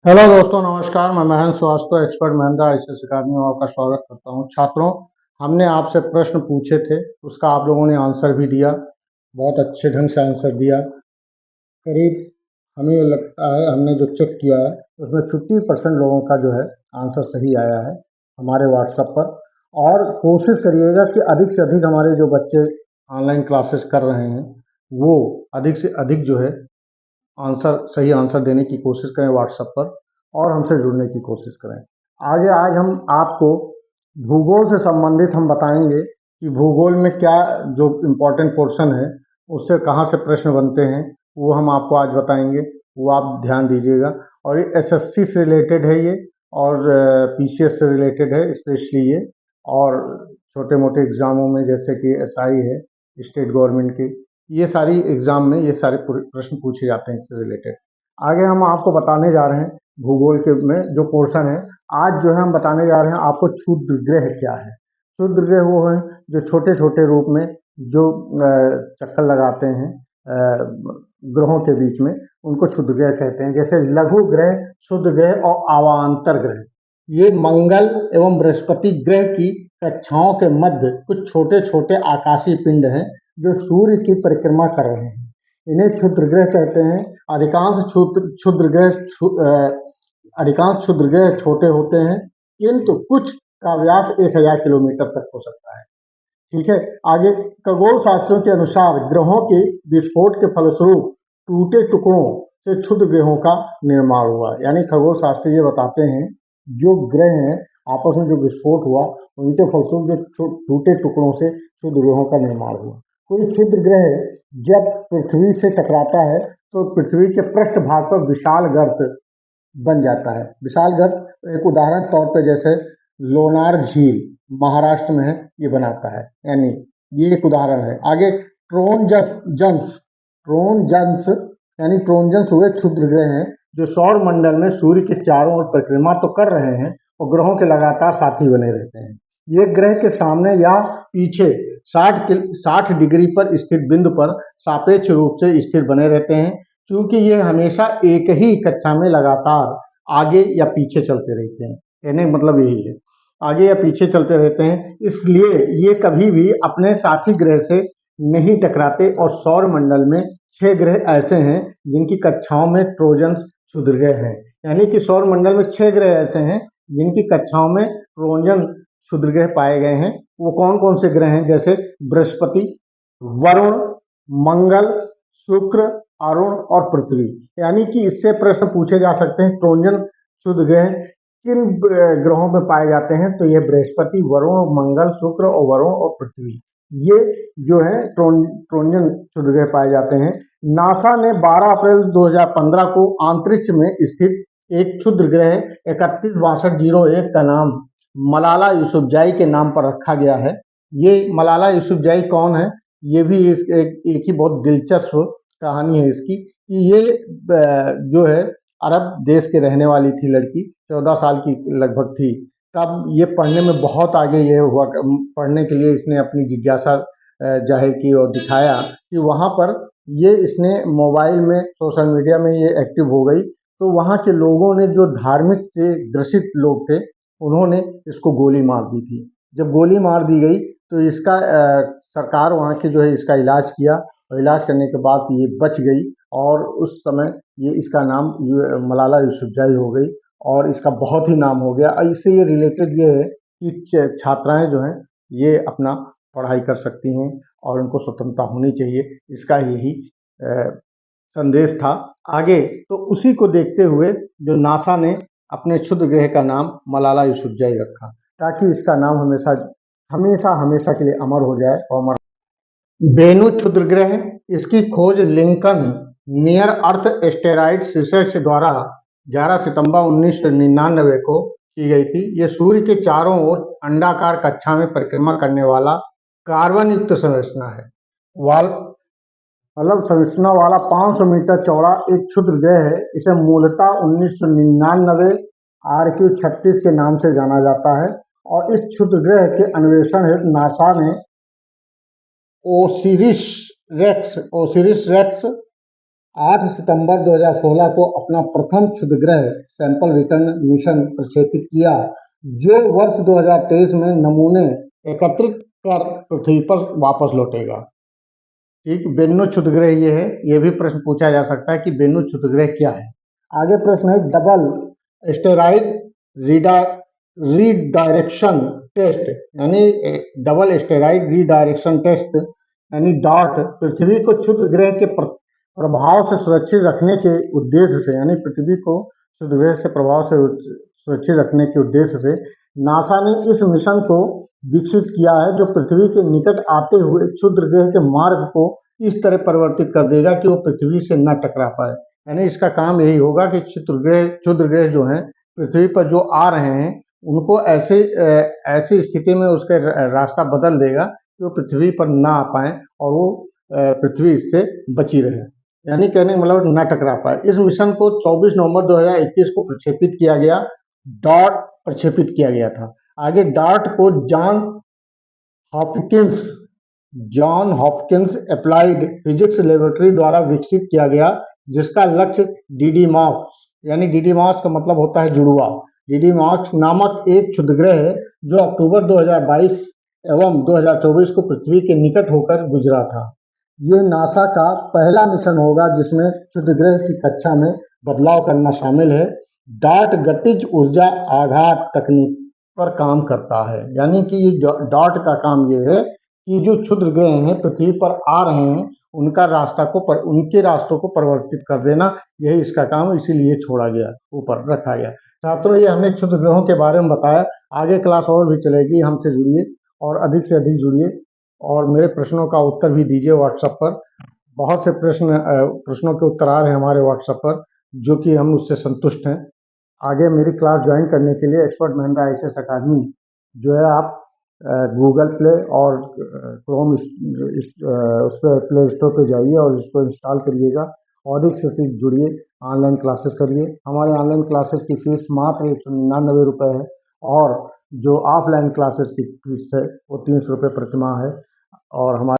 Hello दोस्तों, नमस्कार। मैं महेंद्र श्रीवास्तव, एक्सपर्ट महिंद्रा आईसीएस अकादमी में आपका स्वागत करता हूं। छात्रों, हमने आपसे प्रश्न पूछे थे, उसका आप लोगों ने आंसर भी दिया, बहुत अच्छे ढंग से आंसर दिया। करीब हमें ये लगता है, हमने जो चेक किया है उसमें 50% लोगों का जो है आंसर सही आया है हमारे व्हाट्सएप पर। और कोशिश करिएगा कि अधिक से अधिक हमारे जो बच्चे ऑनलाइन क्लासेस कर रहे हैं वो अधिक से अधिक जो है सही आंसर देने की कोशिश करें व्हाट्सएप पर, और हमसे जुड़ने की कोशिश करें। आज हम आपको भूगोल से संबंधित हम बताएंगे कि भूगोल में क्या जो इम्पोर्टेंट पोर्शन है उससे कहाँ से प्रश्न बनते हैं, वो हम आपको आज बताएंगे। वो आप ध्यान दीजिएगा। और ये एसएससी से रिलेटेड है ये, और पीसीएस से रिलेटेड है स्पेशली ये। और छोटे मोटे एग्जामों में जैसे कि एसआई है, स्टेट गवर्नमेंट की, ये सारी एग्जाम में ये सारे प्रश्न पूछे जाते हैं इससे रिलेटेड। आगे हम आपको बताने जा रहे हैं भूगोल के में जो पोर्शन है। आज जो है हम बताने जा रहे हैं आपको क्षुद्र ग्रह क्या है। क्षुद्र ग्रह वो हैं जो छोटे छोटे रूप में जो चक्कर लगाते हैं ग्रहों के बीच में, उनको क्षुद्र ग्रह कहते हैं। जैसे लघु ग्रह, क्षुद्र ग्रह और अवान्तर ग्रह। ये मंगल एवं बृहस्पति ग्रह की कक्षाओं के मध्य कुछ छोटे छोटे आकाशीय पिंड हैं जो सूर्य की परिक्रमा कर रहे हैं। इन्हें क्षुद्र ग्रह कहते हैं। अधिकांश क्षुद्र ग्रह छोटे होते हैं, किंतु कुछ का व्यास 1000 किलोमीटर तक हो सकता है। ठीक है। आगे, खगोल शास्त्रियों के अनुसार ग्रहों के विस्फोट के फलस्वरूप टूटे टुकड़ों से क्षुद्र ग्रहों का निर्माण हुआ। यानी खगोल शास्त्री ये बताते हैं जो ग्रह हैं आपस में जो विस्फोट हुआ उनके फलस्वरूप जो टूटे टुकड़ों से क्षुद्र ग्रहों का निर्माण हुआ। कोई क्षुद्र ग्रह जब पृथ्वी से टकराता है तो पृथ्वी के पृष्ठ भाग पर विशाल गर्त बन जाता है। विशाल गर्त एक उदाहरण तौर पर जैसे लोनार झील महाराष्ट्र में है, ये बनाता है। यानी ये एक उदाहरण है। आगे, ट्रोनजन्स यानी ट्रोनजन्स हुए क्षुद्र ग्रह हैं जो सौर मंडल में सूर्य के चारों ओर परिक्रमा तो कर रहे हैं और ग्रहों के लगातार साथी बने रहते हैं। ये ग्रह के सामने या पीछे 60 डिग्री पर स्थित बिंदु पर सापेक्ष रूप से स्थिर बने रहते हैं, क्योंकि ये हमेशा एक ही कक्षा में लगातार आगे या पीछे चलते रहते हैं। कहने का मतलब यही है, आगे या पीछे चलते रहते हैं, इसलिए ये कभी भी अपने साथी ग्रह से नहीं टकराते। और सौर मंडल में 6 ग्रह ऐसे हैं जिनकी कक्षाओं में ट्रोजन क्षुद्र ग्रह हैं। यानी कि सौर मंडल में 6 ग्रह ऐसे हैं जिनकी कक्षाओं में ट्रोजन क्षुद्र ग्रह पाए गए हैं। वो कौन कौन से ग्रह हैं? जैसे बृहस्पति, वरुण, मंगल, शुक्र, अरुण और पृथ्वी। यानी कि इससे प्रश्न पूछे जा सकते हैं ट्रोजन क्षुद्र ग्रह किन ग्रहों में पाए जाते हैं, तो ये बृहस्पति, वरुण, मंगल, शुक्र और वरुण और पृथ्वी, ये जो है ट्रोजन क्षुद्र ग्रह पाए जाते हैं। नासा ने 12 अप्रैल 2015 को अंतरिक्ष में स्थित एक क्षुद्र ग्रह 316201 का नाम मलाला यूसुफजाई के नाम पर रखा गया है। ये मलाला यूसुफजाई कौन है? ये भी एक ही बहुत दिलचस्प कहानी है इसकी कि ये जो है अरब देश के रहने वाली थी लड़की, 14 साल की लगभग थी। तब ये पढ़ने में बहुत आगे ये हुआ, पढ़ने के लिए इसने अपनी जिज्ञासा जाहिर की और दिखाया कि वहाँ पर ये इसने मोबाइल में, सोशल मीडिया में ये एक्टिव हो गई, तो वहाँ के लोगों ने, जो धार्मिक से ग्रसित लोग थे, उन्होंने इसको गोली मार दी थी। जब गोली मार दी गई तो इसका सरकार वहाँ की जो है इसका इलाज किया, और इलाज करने के बाद ये बच गई, और उस समय ये इसका नाम मलाला यूसुफजाई हो गई, और इसका बहुत ही नाम हो गया। इससे ये रिलेटेड ये है कि छात्राएं जो हैं ये अपना पढ़ाई कर सकती हैं और उनको स्वतंत्रता होनी चाहिए, इसका यही संदेश था। आगे तो उसी को देखते हुए जो नासा ने अपने क्षुद्र ग्रह का नाम मलाला यूसुफजाई रखा, ताकि इसका नाम हमेशा हमेशा हमेशा के लिए अमर हो जाए। और वेनु क्षुद्र ग्रह, इसकी खोज लिंकन नियर अर्थ एस्टेरॉइड्स रिसर्च द्वारा 11 सितंबर 1999 को की गई थी। ये सूर्य के चारों ओर अंडाकार कक्षा में परिक्रमा करने वाला कार्बन युक्त संरचना है। मतलब संरचना वाला 500 मीटर चौड़ा एक क्षुद्र ग्रह है। इसे मूलतः 1999 RQ-36 के नाम से जाना जाता है। और इस क्षुद्र ग्रह के अन्वेषण हेतु नासा ने ओसिरिस रेक्स 8 सितंबर 2016 को अपना प्रथम क्षुद्रग्रह सैंपल रिटर्न मिशन प्रक्षेपित किया, जो वर्ष 2023 में नमूने एकत्रित कर पृथ्वी पर वापस लौटेगा। ठीक, बेन्नु क्षुद्रग्रह ये है। ये भी प्रश्न पूछा जा सकता है कि बेन्नु क्षुद्रग्रह क्या है। आगे प्रश्न है डबल एस्टेरॉइड रीडायरेक्शन टेस्ट, यानी डबल एस्टेरॉइड रीडायरेक्शन टेस्ट यानी डॉट पृथ्वी को क्षुद्रग्रह के प्रभाव से सुरक्षित रखने के उद्देश्य से, यानी पृथ्वी को क्षुद्रग्रह से प्रभाव से सुरक्षित रखने के उद्देश्य से नासा ने इस मिशन को विकसित किया है, जो पृथ्वी के निकट आते हुए क्षुद्रग्रह के मार्ग को इस तरह परिवर्तित कर देगा कि वो पृथ्वी से न टकरा पाए। यानी इसका काम यही होगा कि क्षुद्रग्रह जो हैं पृथ्वी पर जो आ रहे हैं उनको ऐसी स्थिति में उसका रास्ता बदल देगा कि वो पृथ्वी पर ना आ पाए और वो पृथ्वी इससे बची रहे, यानी कहने का मतलब ना टकरा पाए। इस मिशन को 24 नवंबर 2021 को प्रक्षेपित किया गया, डॉट प्रक्षेपित किया गया था। आगे डॉट को John Hopkins applied physics laboratory द्वारा विकसित किया गया, जिसका लक्ष्य डीडीमॉस, यानी डीडीमॉस का मतलब होता है जुड़वा, डीडीमॉस नामक एक क्षुद्रग्रह है जो अक्टूबर 2022 एवं 2024 को पृथ्वी के निकट होकर गुजरा था। ये नासा का पहला मिशन होगा जिसमें क्षुद्रग्रह की कक्षा में बदलाव करना शामिल है। डॉट गतिज ऊर्जा आघात तकनीक पर काम करता है, यानी कि ये डॉट का काम ये है कि जो क्षुद्रग्रह हैं पृथ्वी पर आ रहे हैं उनके रास्तों को परिवर्तित कर देना, यही इसका काम, इसीलिए छोड़ा गया, ऊपर रखा गया। छात्रों, ये हमने क्षुद्रग्रहों के बारे में बताया। आगे क्लास और भी चलेगी, हमसे जुड़िए और अधिक से अधिक जुड़िए और मेरे प्रश्नों का उत्तर भी दीजिए व्हाट्सएप पर। बहुत से प्रश्नों के उत्तर आ रहे हैं हमारे व्हाट्सएप पर, जो कि हम उससे संतुष्ट हैं। आगे मेरी क्लास ज्वाइन करने के लिए एक्सपर्ट महिंद्रा ICS अकादमी जो है, आप गूगल प्ले और क्रोम उस पर प्ले स्टोर पर जाइए और इसको इंस्टॉल करिएगा और अधिक से अधिक जुड़िए, ऑनलाइन क्लासेस करिए। हमारे ऑनलाइन क्लासेस की फीस मात्र 199 रुपये है और जो ऑफलाइन क्लासेस की फीस है वो 300 रुपये प्रतिमाह है। और हमारे